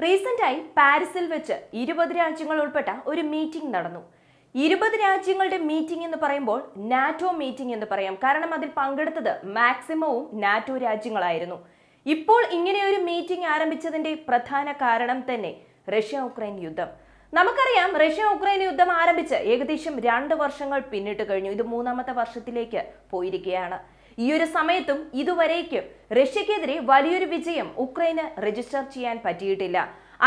റീസെന്റായി പാരീസിൽ വെച്ച് 20 രാജ്യങ്ങൾ ഉൾപ്പെട്ട ഒരു മീറ്റിംഗ് നടന്നു. 20 രാജ്യങ്ങളുടെ മീറ്റിംഗ് എന്ന് പറയുമ്പോൾ നാറ്റോ മീറ്റിംഗ് എന്ന് പറയാം. കാരണം അതിൽ പങ്കെടുത്തത് മാക്സിമവും നാറ്റോ രാജ്യങ്ങളായിരുന്നു. ഇപ്പോൾ ഇങ്ങനെ ഒരു മീറ്റിംഗ് ആരംഭിച്ചതിന്റെ പ്രധാന കാരണം തന്നെ റഷ്യ ഉക്രൈൻ യുദ്ധം. നമുക്കറിയാം, റഷ്യ ഉക്രൈൻ യുദ്ധം ആരംഭിച്ച് ഏകദേശം 2 വർഷങ്ങൾ പിന്നിട്ട് കഴിഞ്ഞു. ഇത് 3ാമത്തെ വർഷത്തിലേക്ക് പോയിരിക്കുകയാണ്. ഈ ഒരു സമയത്തും ഇതുവരേക്കും റഷ്യക്കെതിരെ വലിയൊരു വിജയം ഉക്രൈന് രജിസ്റ്റർ ചെയ്യാൻ പറ്റിയിട്ടില്ല.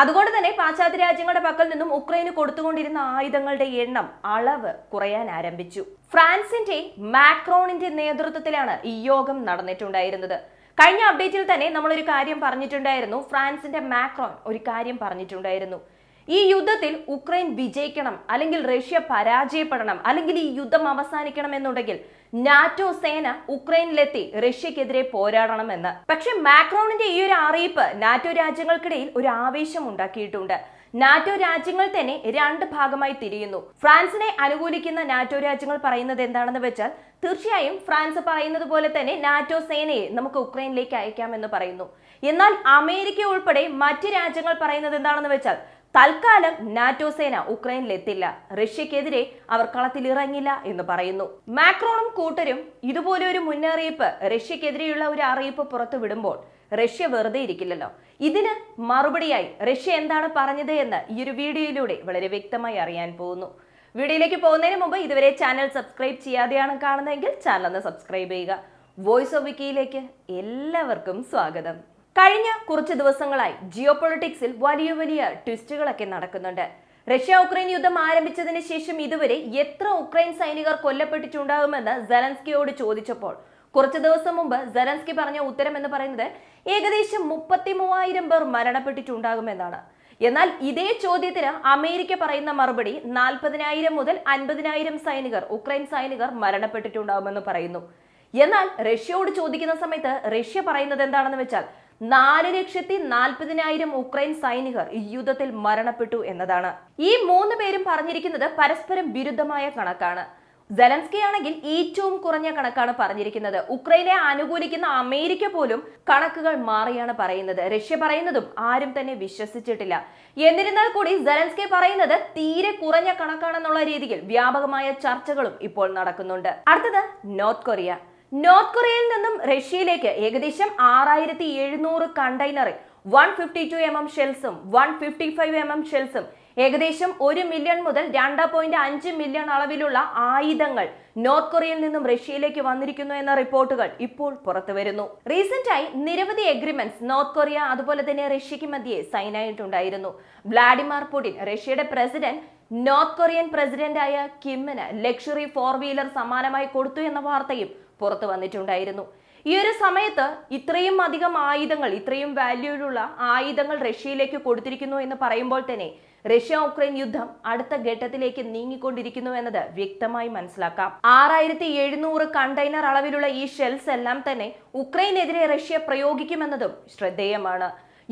അതുകൊണ്ട് തന്നെ പാശ്ചാത്യ രാജ്യങ്ങളുടെ പക്കൽ നിന്നും ഉക്രൈന് കൊടുത്തുകൊണ്ടിരുന്ന ആയുധങ്ങളുടെ എണ്ണം അളവ് കുറയാൻ ആരംഭിച്ചു. ഫ്രാൻസിന്റെ മാക്രോണിന്റെ നേതൃത്വത്തിലാണ് ഈ യോഗം നടന്നിട്ടുണ്ടായിരുന്നത്. കഴിഞ്ഞ അപ്ഡേറ്റിൽ തന്നെ നമ്മളൊരു കാര്യം പറഞ്ഞിട്ടുണ്ടായിരുന്നു. ഫ്രാൻസിന്റെ മാക്രോൺ ഒരു കാര്യം പറഞ്ഞിട്ടുണ്ടായിരുന്നു. ഈ യുദ്ധത്തിൽ ഉക്രൈൻ വിജയിക്കണം, അല്ലെങ്കിൽ റഷ്യ പരാജയപ്പെടണം, അല്ലെങ്കിൽ ഈ യുദ്ധം അവസാനിക്കണം എന്നുണ്ടെങ്കിൽ നാറ്റോ സേന ഉക്രൈനിലെത്തി റഷ്യക്കെതിരെ പോരാടണമെന്ന്. പക്ഷെ മാക്രോണിന്റെ ഈ ഒരു അറിയിപ്പ് നാറ്റോ രാജ്യങ്ങൾക്കിടയിൽ ഒരു ആവേശം ഉണ്ടാക്കിയിട്ടുണ്ട്. നാറ്റോ രാജ്യങ്ങൾ തന്നെ 2 ഭാഗമായി തിരിയുന്നു. ഫ്രാൻസിനെ അനുകൂലിക്കുന്ന നാറ്റോ രാജ്യങ്ങൾ പറയുന്നത് എന്താണെന്ന് വെച്ചാൽ, തീർച്ചയായും ഫ്രാൻസ് പറയുന്നത് പോലെ തന്നെ നാറ്റോ സേനയെ നമുക്ക് ഉക്രൈനിലേക്ക് അയക്കാമെന്ന് പറയുന്നു. എന്നാൽ അമേരിക്ക ഉൾപ്പെടെ മറ്റ് രാജ്യങ്ങൾ പറയുന്നത് എന്താണെന്ന് വെച്ചാൽ, തൽക്കാലം നാറ്റോ സേന ഉക്രൈനിൽ എത്തില്ല, റഷ്യക്കെതിരെ അവർ കളത്തിലിറങ്ങില്ല എന്ന് പറയുന്നു. മാക്രോണും കൂട്ടരും ഇതുപോലെ ഒരു മുന്നറിയിപ്പ്, റഷ്യക്കെതിരെയുള്ള ഒരു അറിയിപ്പ് പുറത്തു വിടുമ്പോൾ റഷ്യ വെറുതെ ഇരിക്കില്ലല്ലോ. ഇതിന് മറുപടിയായി റഷ്യ എന്താണ് പറഞ്ഞത് എന്ന് ഈ ഒരു വീഡിയോയിലൂടെ വളരെ വ്യക്തമായി അറിയാൻ പോകുന്നു. വീഡിയോയിലേക്ക് പോകുന്നതിന് മുമ്പ് ഇതുവരെ ചാനൽ സബ്സ്ക്രൈബ് ചെയ്യാതെയാണ് കാണുന്നതെങ്കിൽ ചാനൽ ഒന്ന് സബ്സ്ക്രൈബ് ചെയ്യുക. വോയിസ് ഓഫ് വിക്കിയിലേക്ക് എല്ലാവർക്കും സ്വാഗതം. കഴിഞ്ഞ കുറച്ച് ദിവസങ്ങളായി ജിയോ പൊളിറ്റിക്സിൽ വലിയ വലിയ ട്വിസ്റ്റുകളൊക്കെ നടക്കുന്നുണ്ട്. റഷ്യ ഉക്രൈൻ യുദ്ധം ആരംഭിച്ചതിന് ശേഷം ഇതുവരെ എത്ര ഉക്രൈൻ സൈനികർ കൊല്ലപ്പെട്ടിട്ടുണ്ടാകുമെന്ന് സെലൻസ്കിയോട് ചോദിച്ചപ്പോൾ കുറച്ച് ദിവസം മുമ്പ് സെലൻസ്കി പറഞ്ഞ ഉത്തരം എന്ന് പറയുന്നത് ഏകദേശം 33,000 പേർ മരണപ്പെട്ടിട്ടുണ്ടാകുമെന്നാണ്. എന്നാൽ ഇതേ ചോദ്യത്തിന് അമേരിക്ക പറയുന്ന മറുപടി 40,000 മുതൽ 50,000 സൈനികർ, ഉക്രൈൻ സൈനികർ മരണപ്പെട്ടിട്ടുണ്ടാകുമെന്ന് പറയുന്നു. എന്നാൽ റഷ്യയോട് ചോദിക്കുന്ന സമയത്ത് റഷ്യ പറയുന്നത് എന്താണെന്ന് വെച്ചാൽ 4,40,000 ഉക്രൈൻ സൈനികർ ഈ യുദ്ധത്തിൽ മരണപ്പെട്ടു എന്നതാണ്. ഈ 3 പേരും പറഞ്ഞിരിക്കുന്നത് പരസ്പരം വിരുദ്ധമായ കണക്കാണ്. സെലൻസ്കി ആണെങ്കിൽ ഏറ്റവും കുറഞ്ഞ കണക്കാണ് പറഞ്ഞിരിക്കുന്നത്. ഉക്രൈനെ അനുകൂലിക്കുന്ന അമേരിക്ക പോലും കണക്കുകൾ മാറിയാണ് പറയുന്നത്. റഷ്യ പറയുന്നതും ആരും തന്നെ വിശ്വസിച്ചിട്ടില്ല. എന്നിരുന്നാൽ കൂടി സെലൻസ്കി പറയുന്നത് തീരെ കുറഞ്ഞ കണക്കാണെന്നുള്ള രീതിയിൽ വ്യാപകമായ ചർച്ചകളും ഇപ്പോൾ നടക്കുന്നുണ്ട്. അടുത്തത് നോർത്ത് കൊറിയ. നോർത്ത് കൊറിയയിൽ നിന്നും റഷ്യയിലേക്ക് ഏകദേശം 6,700 കണ്ടെയ്നറിൽ 152 mm ഷെൽസും 155 mm ഷെൽസും ഏകദേശം 1 മില്യൺ മുതൽ 2.5 മില്യൺ അളവിലുള്ള ആയുധങ്ങൾ നോർത്ത് കൊറിയയിൽ നിന്നും റഷ്യയിലേക്ക് വന്നിരിക്കുന്നു എന്ന റിപ്പോർട്ടുകൾ ഇപ്പോൾ പുറത്തു വരുന്നു. റീസെന്റായി നിരവധി എഗ്രിമെന്റ്സ് നോർത്ത് കൊറിയ അതുപോലെ തന്നെ റഷ്യക്ക് മധ്യേ സൈൻ ആയിട്ടുണ്ടായിരുന്നു. വ്ളാഡിമിർ പുടിൻ, റഷ്യയുടെ പ്രസിഡന്റ്, നോർത്ത് കൊറിയൻ പ്രസിഡന്റായ കിമ്മിന് ലക്ഷറി 4 വീലർ സമ്മാനമായി കൊടുത്തു എന്ന വാർത്തയും പുറത്തു വന്നിട്ടുണ്ടായിരുന്നു. ഈ ഒരു സമയത്ത് ഇത്രയും അധികം ആയുധങ്ങൾ, ഇത്രയും വാല്യൂലുള്ള ആയുധങ്ങൾ റഷ്യയിലേക്ക് കൊടുത്തിരിക്കുന്നു എന്ന് പറയുമ്പോൾ തന്നെ റഷ്യ ഉക്രൈൻ യുദ്ധം അടുത്ത ഘട്ടത്തിലേക്ക് നീങ്ങിക്കൊണ്ടിരിക്കുന്നു എന്നത് വ്യക്തമായി മനസ്സിലാക്കാം. 6,700 കണ്ടെയ്നർ അളവിലുള്ള ഈ ഷെൽസ് എല്ലാം തന്നെ ഉക്രൈനെതിരെ റഷ്യ പ്രയോഗിക്കുമെന്നതും ശ്രദ്ധേയമാണ്.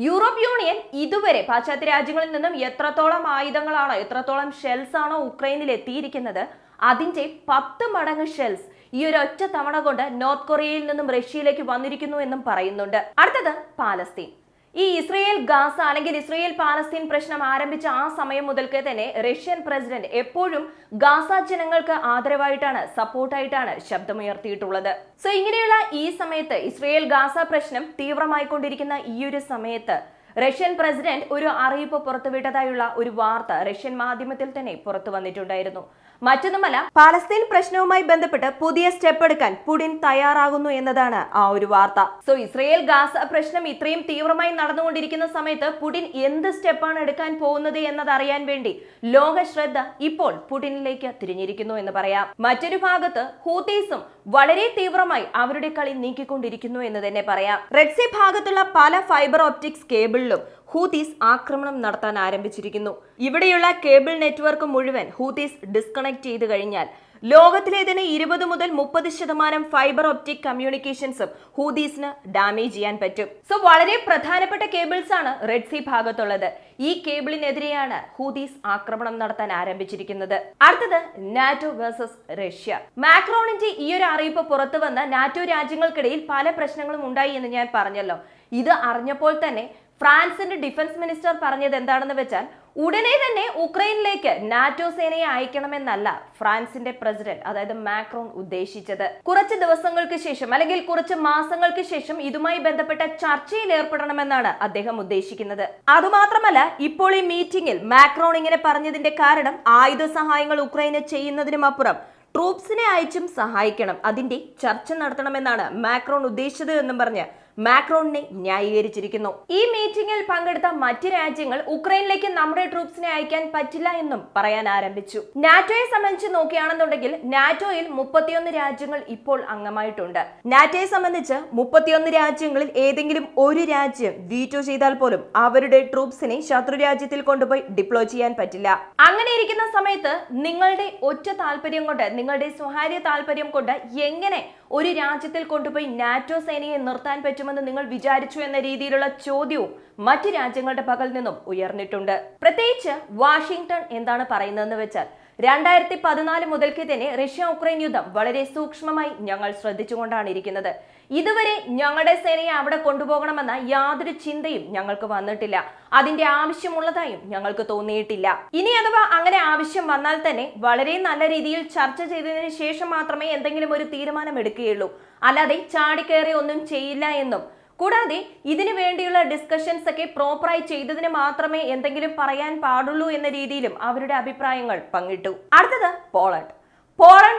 യൂറോപ്പ് യൂണിയൻ ഇതുവരെ പാശ്ചാത്യ രാജ്യങ്ങളിൽ നിന്നും എത്രത്തോളം ആയുധങ്ങളാണോ, എത്രത്തോളം ഷെൽസ് ആണോ ഉക്രൈനിൽ എത്തിയിരിക്കുന്നത്, അതിന്റെ 10 മടങ്ങ് ഷെൽസ് ഈ ഒരു ഒറ്റ തവണ കൊണ്ട് നോർത്ത് കൊറിയയിൽ നിന്നും റഷ്യയിലേക്ക് വന്നിരിക്കുന്നു എന്നും പറയുന്നുണ്ട്. അടുത്തത് പാലസ്തീൻ. ഈ ഇസ്രയേൽ ഗാസ അല്ലെങ്കിൽ ഇസ്രയേൽ പാലസ്തീൻ പ്രശ്നം ആരംഭിച്ച ആ സമയം മുതൽക്ക് തന്നെ റഷ്യൻ പ്രസിഡന്റ് എപ്പോഴും ഗാസ ജനങ്ങൾക്ക് ആദരവായിട്ടാണ്, സപ്പോർട്ടായിട്ടാണ് ശബ്ദമുയർത്തിയിട്ടുള്ളത്. സോ ഇങ്ങനെയുള്ള ഈ സമയത്ത്, ഇസ്രയേൽ ഗാസ പ്രശ്നം തീവ്രമായിക്കൊണ്ടിരിക്കുന്ന ഈ ഒരു സമയത്ത് റഷ്യൻ പ്രസിഡന്റ് ഒരു അറിയിപ്പ് പുറത്തുവിട്ടതായുള്ള ഒരു വാർത്ത റഷ്യൻ മാധ്യമത്തിൽ തന്നെ പുറത്തു വന്നിട്ടുണ്ടായിരുന്നു. മറ്റൊന്നുമല്ല, പാലസ്തീൻ പ്രശ്നവുമായി ബന്ധപ്പെട്ട് പുതിയ സ്റ്റെപ്പ് എടുക്കാൻ പുടിൻ തയ്യാറാകുന്നു എന്നതാണ് ആ ഒരു വാർത്ത. സോ ഇസ്രയേൽ ഗാസ പ്രശ്നം ഇത്രയും തീവ്രമായി നടന്നുകൊണ്ടിരിക്കുന്ന സമയത്ത് പുടിൻ എന്ത് സ്റ്റെപ്പാണ് എടുക്കാൻ പോകുന്നത് എന്നതറിയാൻ വേണ്ടി ലോക ശ്രദ്ധ ഇപ്പോൾ പുടിനിലേക്ക് തിരിഞ്ഞിരിക്കുന്നു എന്ന് പറയാം. മറ്റൊരു ഭാഗത്ത് ഹൂതീസും വളരെ തീവ്രമായി അവരുടെ കളി നീക്കിക്കൊണ്ടിരിക്കുന്നു എന്ന് തന്നെ പറയാം. റെഡ് സീ ഭാഗത്തുള്ള പല ഫൈബർ ഓപ്റ്റിക്സ് കേബിളിലും ഹൂതീസ് ആക്രമണം നടത്താൻ ആരംഭിച്ചിരിക്കുന്നു. ഇവിടെയുള്ള കേബിൾ നെറ്റ്വർക്ക് മുഴുവൻ ഹൂതീസ് ഡിസ്കണക്ട് ചെയ്ത് കഴിഞ്ഞാൽ ലോകത്തിലെ തന്നെ 20 മുതൽ 30% ഫൈബർ ഒപ്റ്റിക് കമ്മ്യൂണിക്കേഷൻസും ഹൂതീസിന് ഡാമേജ് ചെയ്യാൻ പറ്റും. സോ വളരെ പ്രധാനപ്പെട്ട കേബിൾസ് ആണ് റെഡ് സീ ഭാഗത്തുള്ളത്. ഈ കേബിളിനെതിരെയാണ് ഹൂതീസ് ആക്രമണം നടത്താൻ ആരംഭിച്ചിരിക്കുന്നത്. അടുത്തത് നാറ്റോ വേഴ്സസ് റഷ്യ. മാക്രോണിന്റെ ഈ ഒരു അറിയിപ്പ് പുറത്തു വന്ന നാറ്റോ രാജ്യങ്ങൾക്കിടയിൽ പല പ്രശ്നങ്ങളും ഉണ്ടായി എന്ന് ഞാൻ പറഞ്ഞല്ലോ. ഇത് അറിഞ്ഞപ്പോൾ തന്നെ ഫ്രാൻസിന്റെ ഡിഫൻസ് മിനിസ്റ്റർ പറഞ്ഞത് എന്താണെന്ന് വെച്ചാൽ ഉടനെ തന്നെ ഉക്രൈനിലേക്ക് നാറ്റോ സേനയെ അയക്കണമെന്നല്ല ഫ്രാൻസിന്റെ പ്രസിഡന്റ് അതായത് മാക്രോൺ ഉദ്ദേശിച്ചത്. കുറച്ച് ദിവസങ്ങൾക്ക് ശേഷം അല്ലെങ്കിൽ കുറച്ച് മാസങ്ങൾക്ക് ശേഷം ഇതുമായി ബന്ധപ്പെട്ട ചർച്ചയിൽ ഏർപ്പെടണമെന്നാണ് അദ്ദേഹം ഉദ്ദേശിക്കുന്നത്. അതുമാത്രമല്ല, ഇപ്പോൾ ഈ മീറ്റിംഗിൽ മാക്രോൺ ഇങ്ങനെ പറഞ്ഞതിന്റെ കാരണം ആയുധ സഹായങ്ങൾ ഉക്രൈന് ചെയ്യുന്നതിനുമപ്പുറം ട്രൂപ്സിനെ അയച്ചും സഹായിക്കണം, അതിന്റെ ചർച്ച നടത്തണമെന്നാണ് മാക്രോൺ ഉദ്ദേശിച്ചത് എന്നും പറഞ്ഞ് മാക്രോണിനെ ന്യായീകരിച്ചിരിക്കുന്നു. ഈ മീറ്റിംഗിൽ പങ്കെടുത്ത മറ്റ് രാജ്യങ്ങൾ ഉക്രൈനിലേക്ക് നമ്മുടെ ട്രൂപ്സിനെ അയക്കാൻ പറ്റില്ല എന്നും പറയാൻ ആരംഭിച്ചു. നാറ്റോയെ സംബന്ധിച്ച് നോക്കുകയാണെന്നുണ്ടെങ്കിൽ നാറ്റോയിൽ 31 രാജ്യങ്ങൾ ഇപ്പോൾ അംഗമായിട്ടുണ്ട്. നാറ്റോയെ സംബന്ധിച്ച് 31 രാജ്യങ്ങളിൽ ഏതെങ്കിലും ഒരു രാജ്യം വീറ്റോ ചെയ്താൽ പോലും അവരുടെ ട്രൂപ്സിനെ ശത്രു രാജ്യത്തിൽ കൊണ്ടുപോയി ഡിപ്ലോയ് ചെയ്യാൻ പറ്റില്ല. അങ്ങനെ ഇരിക്കുന്ന സമയത്ത് നിങ്ങളുടെ ഒറ്റ താല്പര്യം കൊണ്ട്, നിങ്ങളുടെ സ്വകാര്യ താല്പര്യം കൊണ്ട് എങ്ങനെ ഒരു രാജ്യത്തിൽ കൊണ്ടുപോയി നാറ്റോ സേനയെ നിർത്താൻ പറ്റുമെന്ന് നിങ്ങൾ വിചാരിച്ചു എന്ന രീതിയിലുള്ള ചോദ്യവും മറ്റ് രാജ്യങ്ങളുടെ പക്കൽ നിന്നും ഉയർന്നിട്ടുണ്ട്. പ്രത്യേകിച്ച് വാഷിംഗ്ടൺ എന്താണ് പറയുന്നതെന്ന് വെച്ചാൽ 2014 മുതൽക്ക് തന്നെ റഷ്യ ഉക്രൈൻ യുദ്ധം വളരെ സൂക്ഷ്മമായി ഞങ്ങൾ ശ്രദ്ധിച്ചുകൊണ്ടാണ് ഇരിക്കുന്നത്. ഇതുവരെ ഞങ്ങളുടെ സേനയെ അവിടെ കൊണ്ടുപോകണമെന്ന യാതൊരു ചിന്തയും ഞങ്ങൾക്ക് വന്നിട്ടില്ല. അതിന്റെ ആവശ്യമുള്ളതായും ഞങ്ങൾക്ക് തോന്നിയിട്ടില്ല. ഇനി അഥവാ അങ്ങനെ ആവശ്യം വന്നാൽ തന്നെ വളരെ നല്ല രീതിയിൽ ചർച്ച ചെയ്തതിനു ശേഷം മാത്രമേ എന്തെങ്കിലും ഒരു തീരുമാനം എടുക്കുകയുള്ളൂ. അല്ലാതെ ചാടിക്കയറി ഒന്നും ചെയ്യില്ല എന്നും, കൂടാതെ ഇതിനു വേണ്ടിയുള്ള ഡിസ്കഷൻസ് ഒക്കെ പ്രോപ്പറായി ചെയ്തതിന് മാത്രമേ എന്തെങ്കിലും പറയാൻ പാടുള്ളൂ എന്ന രീതിയിലും അവരുടെ അഭിപ്രായങ്ങൾ പങ്കിട്ടു. അടുത്തത് Poland.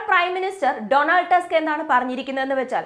Prime minister Donald Tusk എന്താണ് പറഞ്ഞിരിക്കുന്നതെന്ന് വെച്ചാൽ,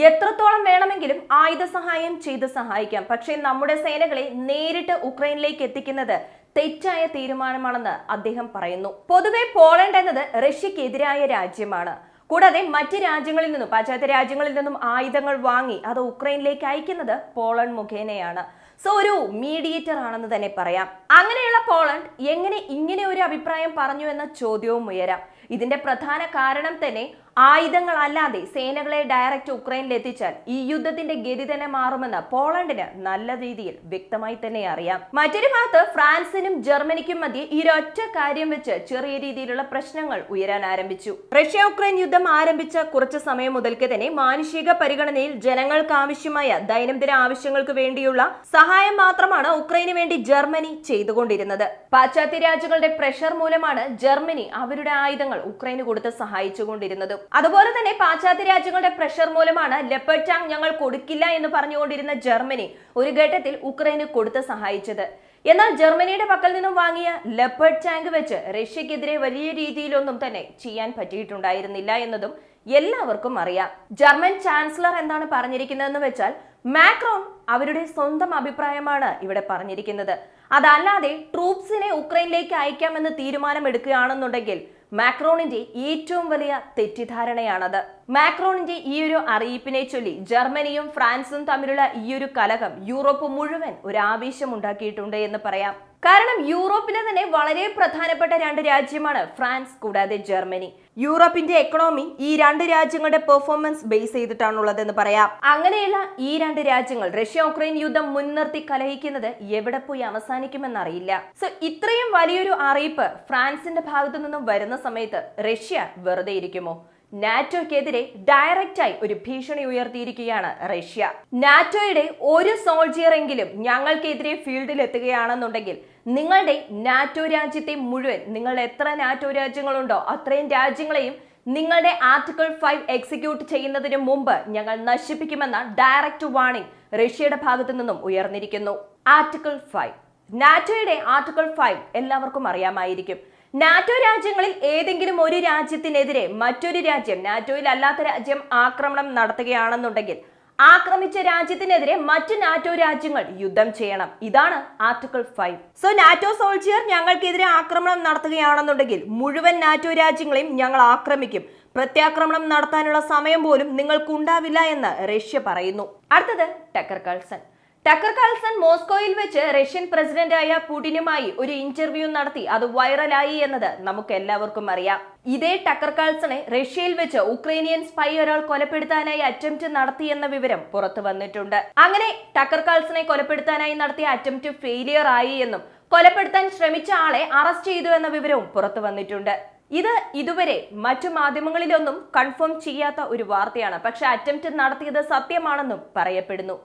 എത്രത്തോളം വേണമെങ്കിലും ആയുധ സഹായം ചെയ്ത് സഹായിക്കാം, പക്ഷേ നമ്മുടെ സേനകളെ നേരിട്ട് ഉക്രൈനിലേക്ക് എത്തിക്കുന്നത് തെറ്റായ തീരുമാനമാണെന്ന് അദ്ദേഹം പറയുന്നു. പൊതുവെ പോളണ്ട് എന്നത് റഷ്യക്കെതിരായ രാജ്യമാണ്. കൂടാതെ മറ്റ് രാജ്യങ്ങളിൽ നിന്നും, പാശ്ചാത്യ രാജ്യങ്ങളിൽ നിന്നും ആയുധങ്ങൾ വാങ്ങി അത് ഉക്രൈനിലേക്ക് അയക്കുന്നത് പോളണ്ട് മുഖേനയാണ്. സോ ഒരു മീഡിയേറ്റർ ആണെന്ന് തന്നെ പറയാം. അങ്ങനെയുള്ള പോളണ്ട് എങ്ങനെ ഇങ്ങനെ ഒരു അഭിപ്രായം പറഞ്ഞു എന്ന ചോദ്യവും ഉയരാം. ഇതിന്റെ പ്രധാന കാരണം തന്നെ ആയുധങ്ങളല്ലാതെ സേനകളെ ഡയറക്റ്റ് ഉക്രൈനിൽ എത്തിച്ചാൽ ഈ യുദ്ധത്തിന്റെ ഗതി തന്നെ മാറുമെന്ന് പോളണ്ടിന് നല്ല രീതിയിൽ വ്യക്തമായി തന്നെ അറിയാം. മറ്റൊരു ഭാഗത്ത് ഫ്രാൻസിനും ജർമ്മനിക്കും മധ്യേ ഈ ഒറ്റ കാര്യം വെച്ച് ചെറിയ രീതിയിലുള്ള പ്രശ്നങ്ങൾ ഉയരാൻ ആരംഭിച്ചു. റഷ്യ ഉക്രൈൻ യുദ്ധം ആരംഭിച്ച കുറച്ച് സമയം മുതൽക്ക് തന്നെ മാനുഷിക പരിഗണനയിൽ ജനങ്ങൾക്ക് ആവശ്യമായ ദൈനംദിന ആവശ്യങ്ങൾക്ക് വേണ്ടിയുള്ള സഹായം മാത്രമാണ് ഉക്രൈന് വേണ്ടി ജർമ്മനി ചെയ്തുകൊണ്ടിരുന്നത്. പാശ്ചാത്യ രാജ്യങ്ങളുടെ പ്രഷർ മൂലമാണ് ജർമ്മനി അവരുടെ ആയുധങ്ങൾ ഉക്രൈന് കൊടുത്ത് സഹായിച്ചുകൊണ്ടിരുന്നത്. അതുപോലെ തന്നെ പാശ്ചാത്യ രാജ്യങ്ങളുടെ പ്രഷർ മൂലമാണ് ലെപ്പർഡ് ടാങ്ക് ഞങ്ങൾ കൊടുക്കില്ല എന്ന് പറഞ്ഞുകൊണ്ടിരുന്ന ജർമ്മനി ഒരു ഘട്ടത്തിൽ ഉക്രൈന് കൊടുത്ത് സഹായിച്ചത്. എന്നാൽ ജർമ്മനിയുടെ പക്കൽ നിന്നും വാങ്ങിയ ലെപ്പർഡ് ടാങ്ക് വെച്ച് റഷ്യക്കെതിരെ വലിയ രീതിയിലൊന്നും തന്നെ ചെയ്യാൻ പറ്റിയിട്ടുണ്ടായിരുന്നില്ല എന്നതും എല്ലാവർക്കും അറിയാം. ജർമ്മൻ ചാൻസലർ എന്താണ് പറഞ്ഞിരിക്കുന്നതെന്ന് വെച്ചാൽ, മാക്രോൺ അവരുടെ സ്വന്തം അഭിപ്രായമാണ് ഇവിടെ പറഞ്ഞിരിക്കുന്നത്. അതല്ലാതെ ട്രൂപ്സിനെ ഉക്രൈനിലേക്ക് അയക്കാമെന്ന് തീരുമാനമെടുക്കുകയാണെന്നുണ്ടെങ്കിൽ മാക്രോണിന്റെ ഏറ്റവും വലിയ തെറ്റിദ്ധാരണയാണത്. മാക്രോണിന്റെ ഈ ഒരു അറിയിപ്പിനെ ചൊല്ലി ജർമ്മനിയും ഫ്രാൻസും തമ്മിലുള്ള ഈ ഒരു കലഹം യൂറോപ്പ് മുഴുവൻ ഒരു ആവേശം ഉണ്ടാക്കിയിട്ടുണ്ട് എന്ന് പറയാം. കാരണം യൂറോപ്പിലെ തന്നെ വളരെ പ്രധാനപ്പെട്ട രണ്ട് രാജ്യമാണ് ഫ്രാൻസ് കൂടാതെ ജർമ്മനി. യൂറോപ്പിന്റെ എക്കണോമി ഈ രണ്ട് രാജ്യങ്ങളുടെ പെർഫോമൻസ് ബേസ് ചെയ്തിട്ടാണുള്ളതെന്ന് പറയാം. അങ്ങനെയുള്ള ഈ രണ്ട് രാജ്യങ്ങൾ റഷ്യ ഉക്രൈൻ യുദ്ധം മുൻനിർത്തി കലഹിക്കുന്നത് എവിടെ പോയി അവസാനിക്കുമെന്നറിയില്ല. സോ ഇത്രയും വലിയൊരു അറിയിപ്പ് ഫ്രാൻസിന്റെ ഭാഗത്തു നിന്നും വരുന്ന സമയത്ത് റഷ്യ വെറുതെ ഇരിക്കുമോ? നാറ്റോയ്ക്കെതിരെ ഡയറക്റ്റായി ഒരു ഭീഷണി ഉയർത്തിയിരിക്കുകയാണ് റഷ്യ. നാറ്റോയുടെ ഒരു സോൾജിയർ എങ്കിലും ഞങ്ങൾക്കെതിരെ ഫീൽഡിൽ എത്തുകയാണെന്നുണ്ടെങ്കിൽ നിങ്ങളുടെ നാറ്റോ രാജ്യത്തെ മുഴുവൻ, നിങ്ങൾ എത്ര നാറ്റോ രാജ്യങ്ങളുണ്ടോ അത്രയും രാജ്യങ്ങളെയും നിങ്ങളുടെ ആർട്ടിക്കിൾ 5 എക്സിക്യൂട്ട് ചെയ്യുന്നതിന് മുമ്പ് ഞങ്ങൾ നശിപ്പിക്കുമെന്ന ഡയറക്റ്റ് വാർണിംഗ് റഷ്യയുടെ ഭാഗത്തു നിന്നും ഉയർന്നിരിക്കുന്നു. ആർട്ടിക്കിൾ 5, നാറ്റോയുടെ ആർട്ടിക്കിൾ 5 എല്ലാവർക്കും അറിയാമായിരിക്കും. നാറ്റോ രാജ്യങ്ങളിൽ ഏതെങ്കിലും ഒരു രാജ്യത്തിനെതിരെ മറ്റൊരു രാജ്യം, നാറ്റോയിൽ അല്ലാത്ത രാജ്യം ആക്രമണം നടത്തുകയാണെന്നുണ്ടെങ്കിൽ ആക്രമിച്ച രാജ്യത്തിനെതിരെ മറ്റു നാറ്റോ രാജ്യങ്ങൾ യുദ്ധം ചെയ്യണം. ഇതാണ് ആർട്ടിക്കിൾ 5. സോ നാറ്റോ സോൾജിയർ ഞങ്ങൾക്കെതിരെ ആക്രമണം നടത്തുകയാണെന്നുണ്ടെങ്കിൽ മുഴുവൻ നാറ്റോ രാജ്യങ്ങളെയും ഞങ്ങൾ ആക്രമിക്കും. പ്രത്യാക്രമണം നടത്താനുള്ള സമയം പോലും നിങ്ങൾക്കുണ്ടാവില്ല എന്ന് റഷ്യ പറയുന്നു. അടുത്തത് ടക്കർ കാൾസൺ. ടക്കർ കാൾസൺ മോസ്കോയിൽ വെച്ച് റഷ്യൻ പ്രസിഡന്റായ പുടിനുമായി ഒരു ഇന്റർവ്യൂ നടത്തി. അത് വൈറലായി എന്നത് നമുക്ക് എല്ലാവർക്കും അറിയാം. ഇതേ ടക്കർ കാൾസണെ റഷ്യയിൽ വെച്ച് ഉക്രൈനിയൻ സ്പൈ ഒരാൾ കൊലപ്പെടുത്താനായി അറ്റംപ്റ്റ് നടത്തിയെന്ന വിവരം പുറത്തു വന്നിട്ടുണ്ട്. അങ്ങനെ ടക്കർ കാൾസണെ കൊലപ്പെടുത്താനായി നടത്തിയ അറ്റംപ്റ്റ് ഫെയിലിയർ ആയി എന്നും കൊലപ്പെടുത്താൻ ശ്രമിച്ച ആളെ അറസ്റ്റ് ചെയ്തു എന്ന വിവരവും പുറത്തു വന്നിട്ടുണ്ട്. ഇത് ഇതുവരെ മറ്റു മാധ്യമങ്ങളിലൊന്നും കൺഫേം ചെയ്യാത്ത ഒരു വാർത്തയാണ്. പക്ഷെ അറ്റംപ്റ്റ് നടത്തിയത് സത്യമാണെന്നും പറയപ്പെടുന്നു.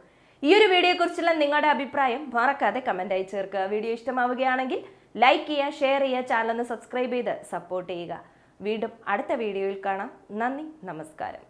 ഈ ഒരു വീഡിയോയെക്കുറിച്ചുള്ള നിങ്ങളുടെ അഭിപ്രായം മറക്കാതെ കമൻ്റായി ചേർക്കുക. വീഡിയോ ഇഷ്ടമാവുകയാണെങ്കിൽ ലൈക്ക് ചെയ്യുക, ഷെയർ ചെയ്യുക, ചാനൽ ഒന്ന് സബ്സ്ക്രൈബ് ചെയ്ത് സപ്പോർട്ട് ചെയ്യുക. വീണ്ടും അടുത്ത വീഡിയോയിൽ കാണാം. നന്ദി, നമസ്കാരം.